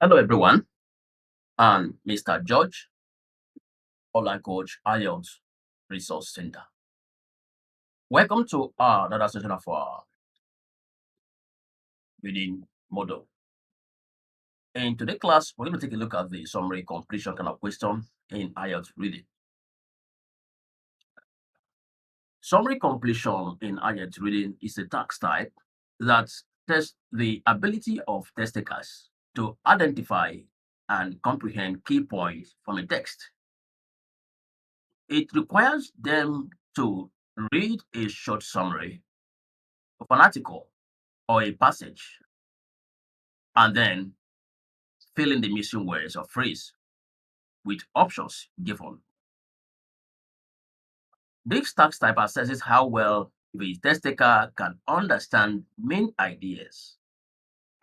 Hello, everyone. I'm Mr. George, online coach, IELTS Resource Center. Welcome to another session of our reading model. In today's class, we're going to take a look at the summary completion kind of question in IELTS reading. Summary completion in IELTS reading is a task type that tests the ability of test takers to identify and comprehend key points from a text. It requires them to read a short summary of an article or a passage and then fill in the missing words or phrase with options given. This task type assesses how well the test taker can understand main ideas,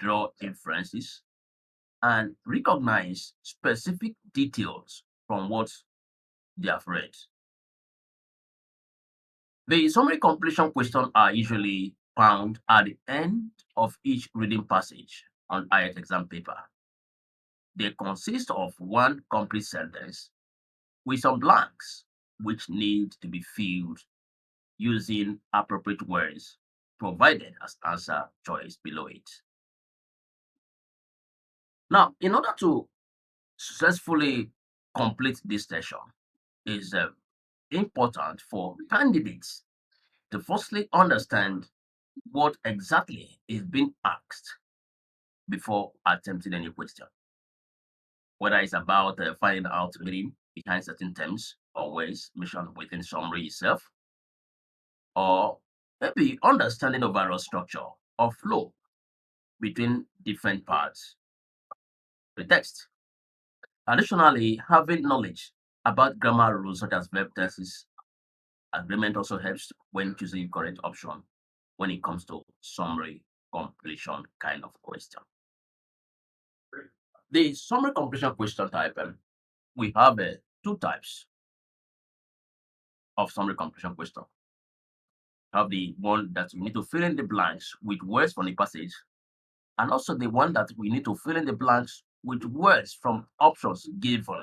draw inferences, and recognize specific details from what they have read. The summary completion questions are usually found at the end of each reading passage on IELTS exam paper. They consist of one complete sentence with some blanks which need to be filled using appropriate words provided as answer choice below it. Now, in order to successfully complete this session, it's important for candidates to firstly understand what exactly is being asked before attempting any question, whether it's about finding out meaning behind certain terms or words mentioned within summary itself, or maybe understanding overall structure or flow between different parts of the text. Additionally, having knowledge about grammar rules such as verb tenses agreement also helps when choosing the correct option when it comes to summary completion kind of question. The summary completion question type, we have two types of summary completion question. Have the one that we need to fill in the blanks with words from the passage, and also the one that we need to fill in the blanks with words from options given.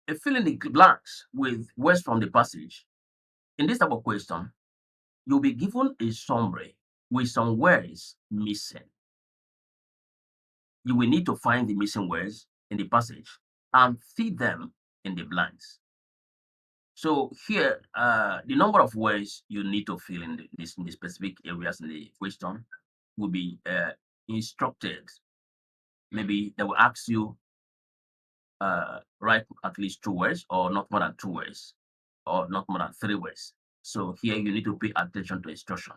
A fill in the blanks with words from the passage. In this type of question, you'll be given a summary with some words missing. You will need to find the missing words in the passage and feed them in the blanks. So here, the number of words you need to fill in the specific areas in the question will be instructed. Maybe they will ask you write at least 2 words or not more than 2 words or not more than 3 words. So here you need to pay attention to instruction.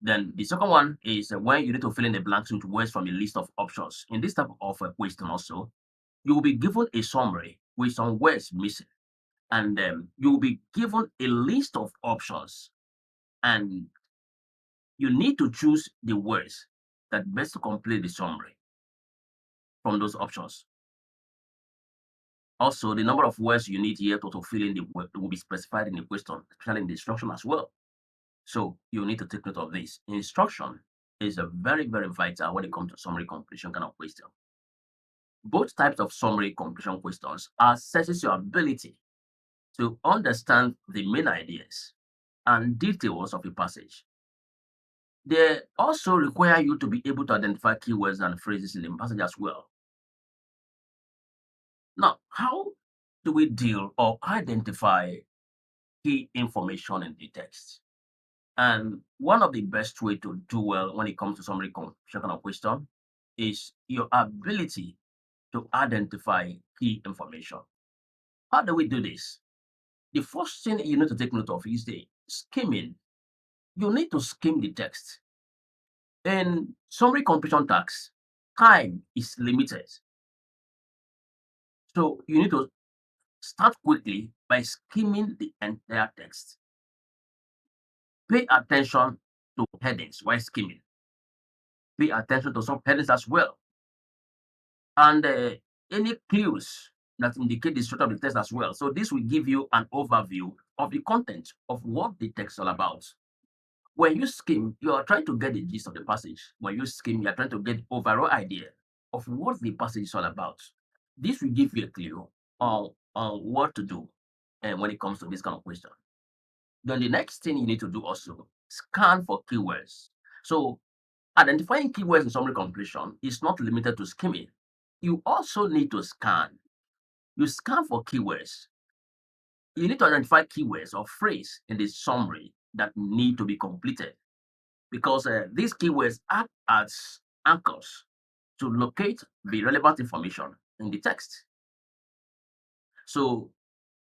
Then the second one is when you need to fill in the blanks with words from a list of options. In this type of question also, you will be given a summary with some words missing, and you will be given a list of options, and you need to choose the words that best complete the summary from those options. Also, the number of words you need here to fill in the word will be specified in the question, especially in the instruction as well. So you need to take note of this. Instruction is a very, very vital when it comes to summary completion kind of question. Both types of summary completion questions assesses your ability to understand the main ideas and details of a passage. They also require you to be able to identify keywords and phrases in the passage as well. Now, how do we deal or identify key information in the text? And one of the best way to do well when it comes to summary completion kind of question is your ability to identify key information. How do we do this? The first thing you need to take note of is the skimming. You need to skim the text. In summary completion tasks, time is limited. So you need to start quickly by skimming the entire text. Pay attention to headings while skimming. Pay attention to subheadings as well. And any clues that indicate the structure of the text as well. So this will give you an overview of the content of what the text is all about. When you skim, you are trying to get the gist of the passage. When you skim, you are trying to get overall idea of what the passage is all about. This will give you a clue on what to do and when it comes to this kind of question. Then the next thing you need to do also, scan for keywords. So identifying keywords in summary completion is not limited to skimming. You also need to scan. You scan for keywords. You need to identify keywords or phrase in the summary that need to be completed because these keywords act as anchors to locate the relevant information in the text. So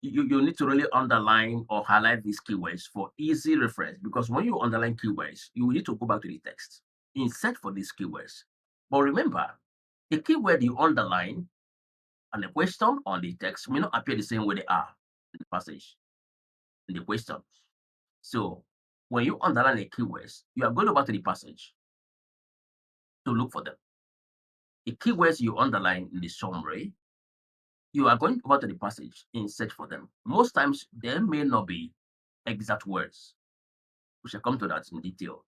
you need to really underline or highlight these keywords for easy reference because when you underline keywords, you need to go back to the text in search for these keywords. But remember, the keyword you underline and the question on the text may not appear the same way they are in the passage, in the question. So when you underline the keywords, you are going back to the passage to look for them. The keywords you underline in the summary, you are going over to the passage in search for them. Most times, there may not be exact words. We shall come to that in detail.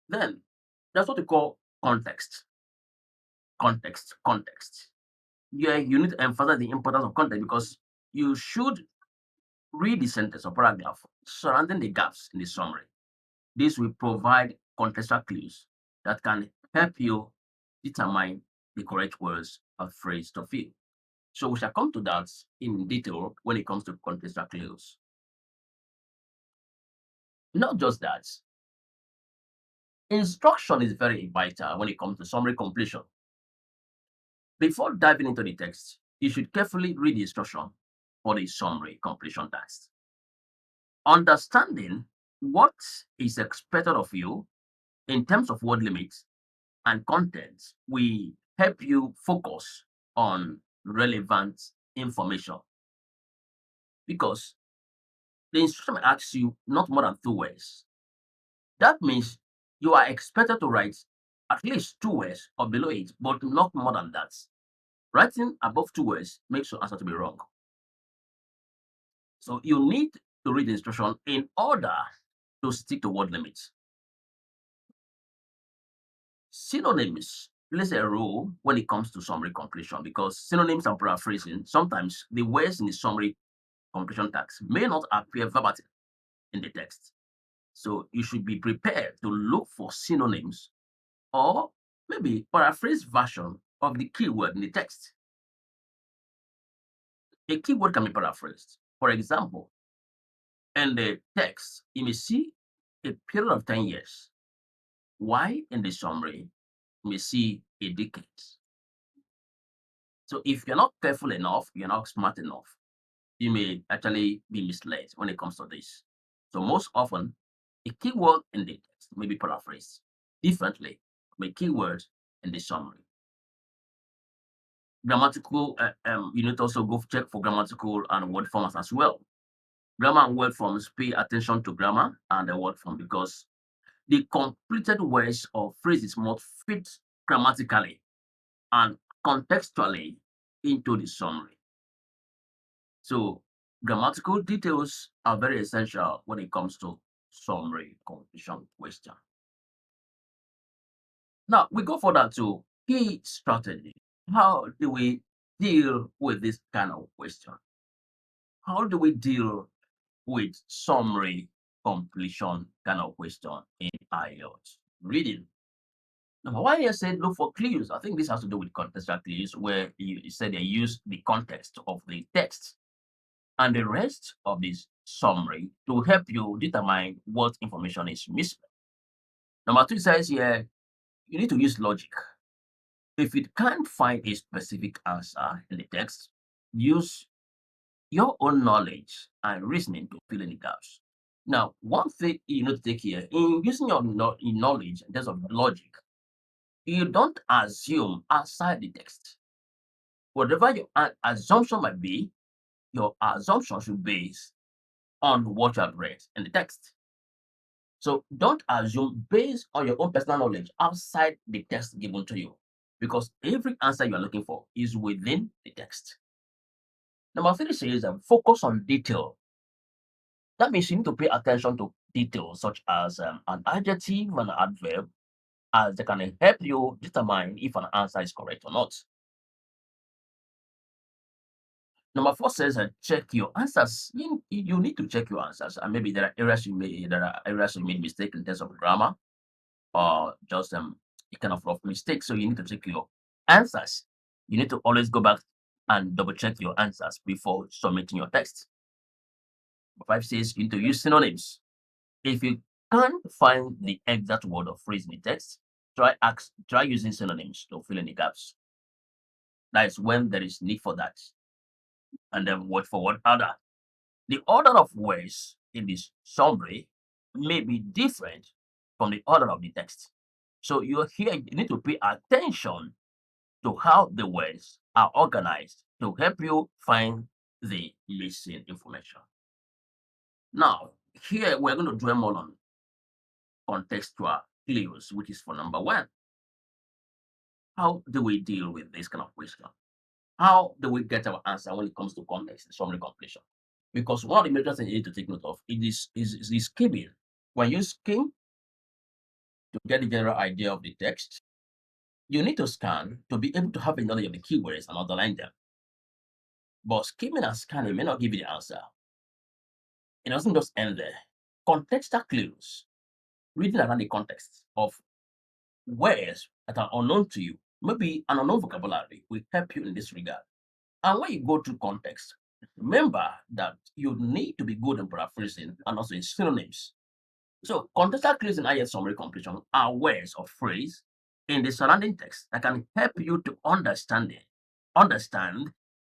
Then, that's what we call context. Context. Yeah, you need to emphasize the importance of context because you should read the sentence or paragraph surrounding the gaps in the summary. This will provide contextual clues that can help you determine the correct words or phrase to fill. So we shall come to that in detail when it comes to contextual clues. Not just that, instruction is very vital when it comes to summary completion. Before diving into the text, you should carefully read the instruction for the summary completion task. Understanding what is expected of you in terms of word limits and content will help you focus on relevant information because the instruction asks you not more than 2 words. That means you are expected to write at least 2 words or below it, but not more than that. Writing above 2 words makes your answer to be wrong. So you need to read the instruction in order to stick to word limits. Synonyms plays a role when it comes to summary completion because synonyms and paraphrasing, sometimes the words in the summary completion text may not appear verbatim in the text. So you should be prepared to look for synonyms or maybe paraphrase version of the keyword in the text. A keyword can be paraphrased. For example, in the text, you may see a period of 10 years. Why in the summary, you may see a decade. So if you're not careful enough, you're not smart enough, you may actually be misled when it comes to this. So most often, a keyword in the text may be paraphrased differently from a keyword in the summary. Grammatical, you need to also go check for grammatical and word formats as well. Grammar and word forms, pay attention to grammar and the word form because the completed words or phrases must fit grammatically and contextually into the summary. So grammatical details are very essential when it comes to summary completion question. Now we go further to key strategy. How do we deal with this kind of question? How do we deal with summary completion kind of question in IELTS reading? Number one, you said look for clues. I think this has to do with contextual clues, where you said they use the context of the text and the rest of this summary to help you determine what information is missing. Number two says here, you need to use logic. If you can't find a specific answer in the text, use your own knowledge and reasoning to fill in the gaps. Now, one thing you need to take here in using your knowledge in terms of logic, you don't assume outside the text. Whatever your assumption might be, your assumption should be based on what you have read in the text. So don't assume based on your own personal knowledge outside the text given to you, because every answer you are looking for is within the text. Number three says focus on detail. That means you need to pay attention to details such as an adjective and an adverb, as they can help you determine if an answer is correct or not. Number four says check your answers. You need to check your answers, and maybe there are areas you made mistake in terms of grammar or just a kind of rough mistake. So you need to check your answers. You need to always go back and double check your answers before submitting your text. Number five says you need to use synonyms. If you can't find the exact word or phrase in the text, try using synonyms to fill in the gaps. That is when there is need for that. And then word for word order. The order of words in this summary may be different from the order of the text. So you need to pay attention to how the words are organized to help you find the missing information. Now, here we're going to dwell more on contextual clues, which is for number one. How do we deal with this kind of question? How do we get our answer when it comes to context and summary completion? Because one of the major things you need to take note of is the skimming. When you skim to get the general idea of the text, you need to scan to be able to have a knowledge of the keywords and underline them. But skimming and scanning may not give you the answer. It doesn't just end there. Contextual clues, reading around the context of words that are unknown to you, maybe an unknown vocabulary, will help you in this regard. And when you go to context, remember that you need to be good in paraphrasing and also in synonyms. So contextual clues in IELTS summary completion are words or phrase in the surrounding text that can help you to understand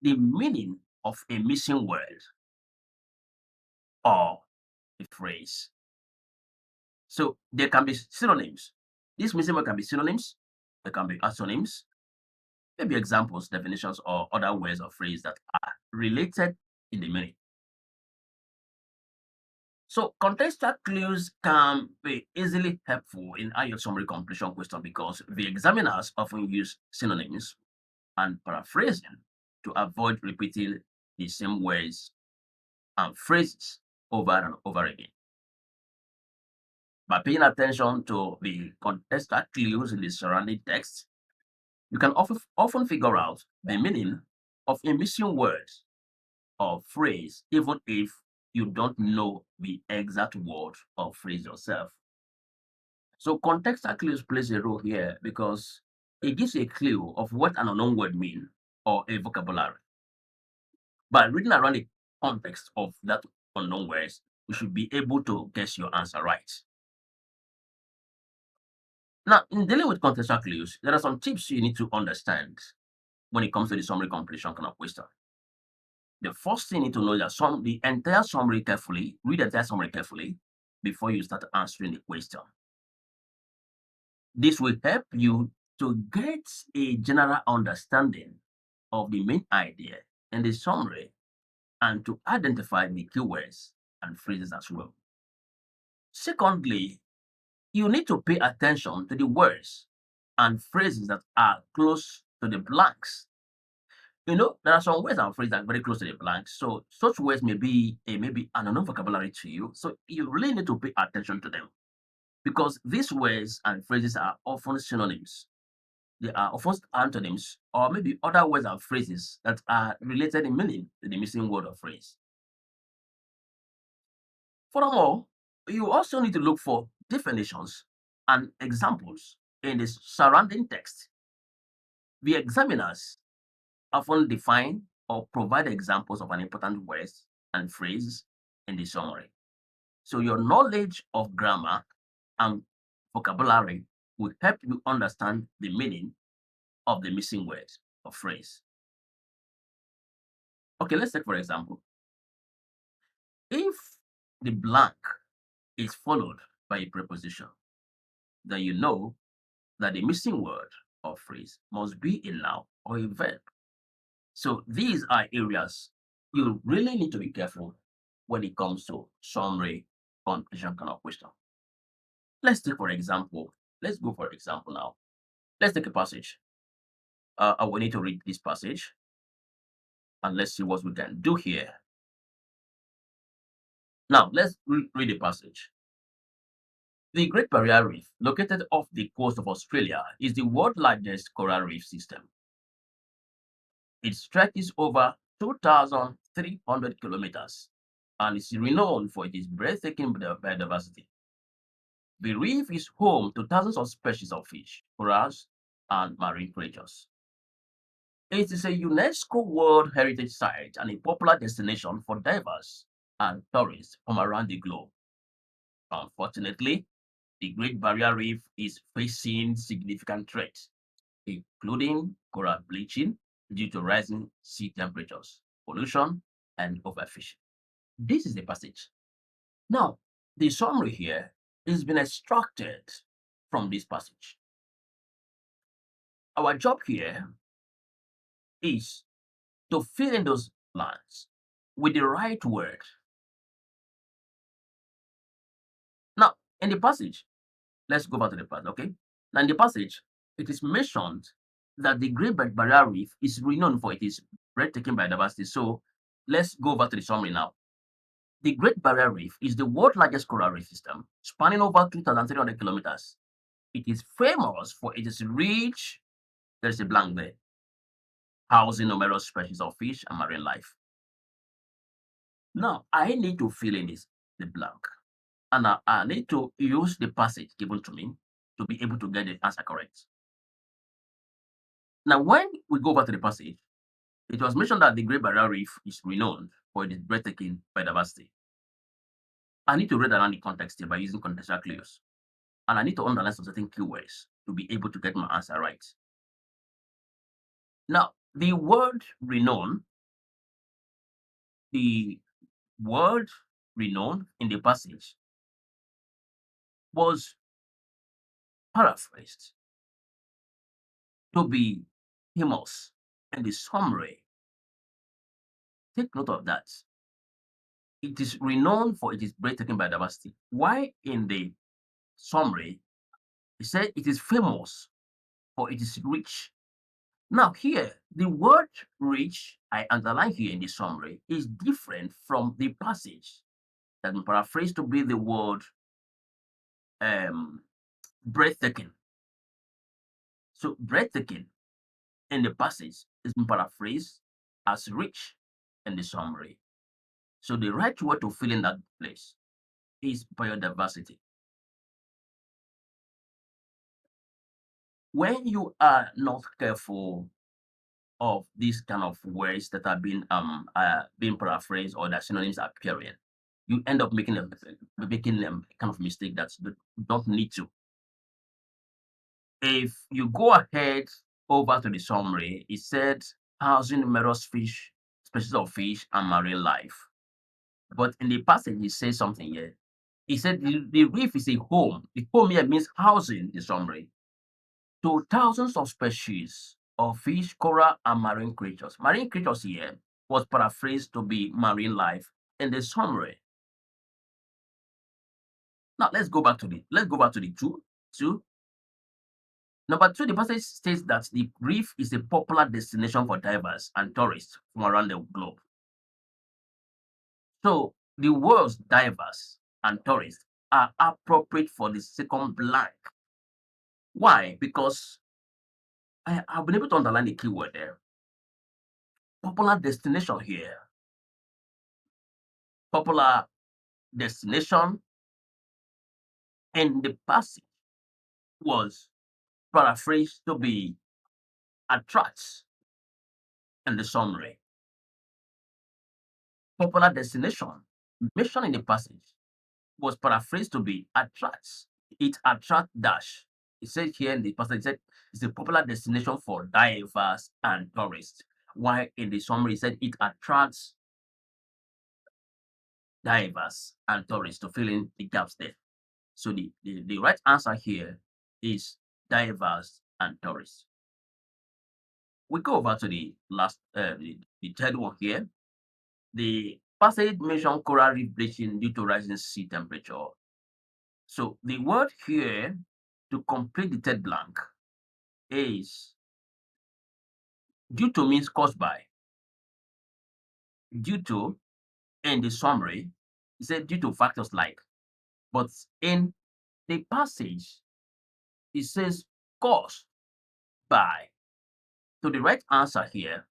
the meaning of a missing word or a phrase. So there can be synonyms. This missing word can be synonyms, there can be antonyms, maybe examples, definitions, or other words or phrases that are related in the meaning. So contextual clues can be easily helpful in IELTS summary completion question because the examiners often use synonyms and paraphrasing to avoid repeating the same words and phrases over and over again. By paying attention to the contextual clues in the surrounding text, you can often figure out the meaning of a missing word or phrase, even if you don't know the exact word or phrase yourself. So contextual clues plays a role here because it gives you a clue of what an unknown word means or a vocabulary. By reading around the context of that unknown words, you should be able to guess your answer right. Now, in dealing with contextual clues, there are some tips you need to understand when it comes to the summary completion kind of question. The first thing you need to know is that read the entire summary carefully before you start answering the question. This will help you to get a general understanding of the main idea in the summary and to identify the keywords and phrases as well. Secondly, you need to pay attention to the words and phrases that are close to the blanks. There are some words and phrases that are very close to the blanks. So such words may be maybe an unknown vocabulary to you. So you really need to pay attention to them because these words and phrases are often synonyms. They are often antonyms or maybe other words and phrases that are related in meaning to the missing word or phrase. Furthermore, you also need to look for definitions and examples in the surrounding text. The examiners often define or provide examples of an important words and phrase in the summary. So your knowledge of grammar and vocabulary will help you understand the meaning of the missing word or phrase. Okay, let's take for example. If the blank is followed by a preposition, then you know that the missing word or phrase must be a noun or a verb. So these are areas you really need to be careful when it comes to summary completion kind of question. Let's take for example, let's go for example now. Let's take a passage. I will need to read this passage and let's see what we can do here. Now, let's read the passage. The Great Barrier Reef, located off the coast of Australia, is the world's largest coral reef system. It stretches over 2,300 kilometers and is renowned for its breathtaking biodiversity. The reef is home to thousands of species of fish, corals, and marine creatures. It is a UNESCO World Heritage Site and a popular destination for divers and tourists from around the globe. Unfortunately, the Great Barrier Reef is facing significant threats, including coral bleaching due to rising sea temperatures, pollution, and overfishing. This is the passage. Now, the summary here is been extracted from this passage. Our job here is to fill in those blanks with the right word. Now, in the passage, let's go back to the passage, okay? Now, in the passage, it is mentioned that the Great Barrier Reef is renowned for its breathtaking biodiversity. So, let's go back to the summary now. The Great Barrier Reef is the world's largest coral reef system, spanning over 3,300 kilometers. It is famous for its rich, there's a blank there, housing numerous species of fish and marine life. Now, I need to fill in the blank, and I need to use the passage given to me to be able to get the answer correct. Now, when we go back to the passage, it was mentioned that the Great Barrier Reef is renowned for its breathtaking biodiversity. I need to read around the context here by using contextual clues, and I need to underline some certain keywords to be able to get my answer right. Now, the word renowned in the passage was paraphrased to be famous in the summary. Take note of that. It is renowned for its breathtaking biodiversity. Why in the summary, it said it is famous for its rich. Now, here, the word rich I underline here in the summary is different from the passage that been paraphrased to be the word breathtaking. So, breathtaking in the passage is been paraphrased as rich in the summary. So, the right word to fill in that place is biodiversity. When you are not careful of these kind of words that are being paraphrased or that synonyms are appearing, you end up making a kind of mistake that you don't need to. If you go ahead over to the summary, it said housing numerous fish, species of fish and marine life. But in the passage, it says something here. It said the reef is a home. The home here means housing, the summary, to thousands of species of fish, coral, and marine creatures. Marine creatures here was paraphrased to be marine life in the summary. Now let's go back to the two. Number two, the passage states that the reef is a popular destination for divers and tourists from around the globe. So the words divers and tourists are appropriate for the second blank. Why? Because I've been able to underline the keyword there. Popular destination here. Popular destination in the passage was paraphrased to be attracts in the summary. Popular destination mentioned in the passage was paraphrased to be attracts. It attracts dash. It says here in the passage, it said it's a popular destination for divers and tourists. While in the summary, it said it attracts divers and tourists to fill in the gaps there. So the right answer here is divers and tourists. We go over to the last, the third one here. The passage mentioned coral reef bleaching due to rising sea temperature. So the word here to complete the third blank is due to means caused by. Due to in the summary He said due to factors like, but in the passage, it says caused by. So the right answer here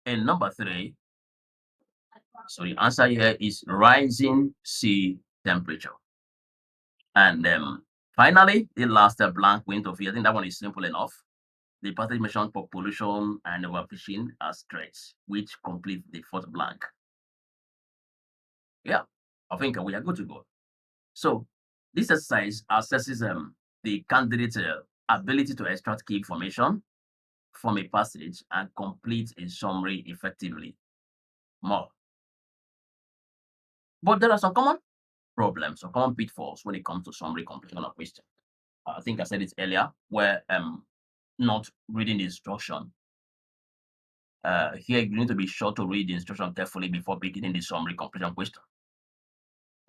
in number three, so the answer here is rising sea temperature. And finally, the last blank window here, I think that one is simple enough. The passage mentioned pollution and overfishing as threats, which complete the fourth blank. Yeah, I think we are good to go. So this exercise assesses the candidate's ability to extract key information from a passage and complete a summary effectively. More. But there are some common problems or common pitfalls when it comes to summary completion of question. I think I said it earlier, where not reading the instruction. Here you need to be sure to read the instruction carefully before beginning the summary completion question.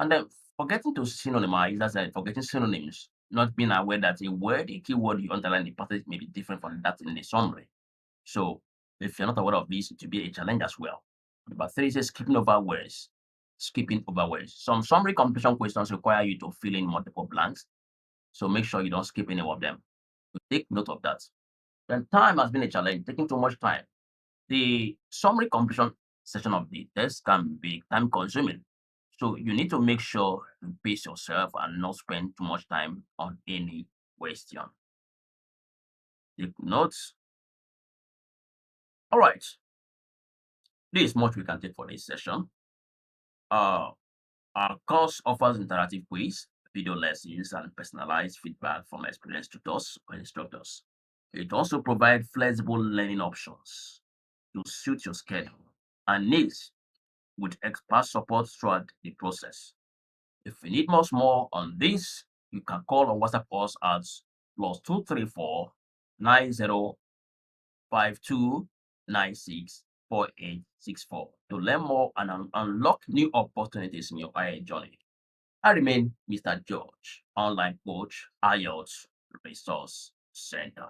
And then forgetting to synonymize, that's like forgetting synonyms, not being aware that a word, a keyword you underline in the passage may be different from that in the summary. So if you're not aware of this, it will be a challenge as well. Number three says skipping over words. Skipping over words. Some summary completion questions require you to fill in multiple blanks. So make sure you don't skip any of them. So take note of that. Then time has been a challenge, taking too much time. The summary completion section of the test can be time consuming. So you need to make sure you pace yourself and not spend too much time on any question. Take notes. All right. This is much we can take for this session. Uh, our course offers interactive quiz, video lessons, and personalized feedback from experienced tutors or instructors. It also provides flexible learning options to suit your schedule and needs with expert support throughout the process. If you need much more on this, you can call or WhatsApp us at +234 9052964864 to learn more and unlock new opportunities in your IELTS journey. I remain Mr. George, online coach, IELTS Resource Center.